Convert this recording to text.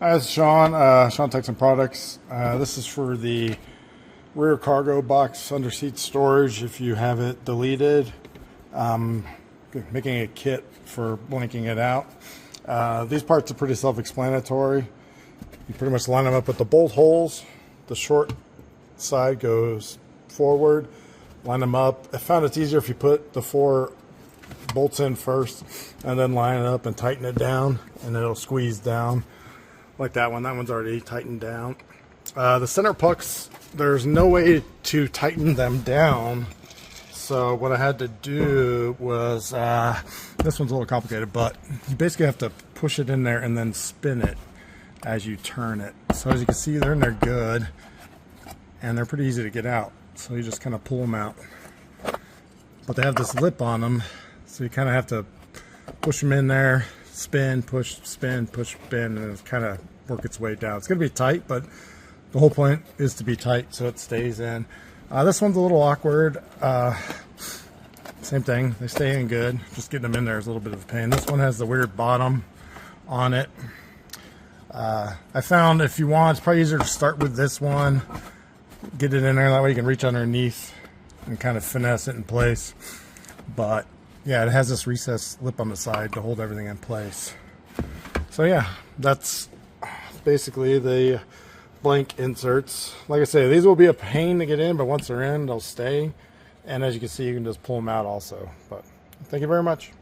Hi, this is Sean, ShawnTexan Products. This is for the rear cargo box under seat storage if you have it deleted. Making a kit for blinking it out. These parts are pretty self-explanatory. You pretty much line them up with the bolt holes. The short side goes forward. Line them up. I found it's easier if you put the 4 bolts in first and then line it up and tighten it down, and it'll squeeze down like that one. That one's already tightened down. The center pucks, there's no way to tighten them down, so what I had to do was this one's a little complicated, but you basically have to push it in there and then spin it as you turn it. So as you can see, they're in there good, and they're pretty easy to get out, so you just kind of pull them out. But they have this lip on them, so you kind of have to push them in there, spin, push, spin, push, spin, and it kind of work its way down. It's going to be tight, but the whole point is to be tight so it stays in. This one's a little awkward. Same thing, they stay in good. Just getting them in there is a little bit of a pain. This one has the weird bottom on it. I found if you want, it's probably easier to start with this one, get it in there, that way you can reach underneath and kind of finesse it in place. But yeah, it has this recessed lip on the side to hold everything in place. So yeah, that's basically the blank inserts. Like I say, these will be a pain to get in, but once they're in, they'll stay. And as you can see, you can just pull them out also. But thank you very much.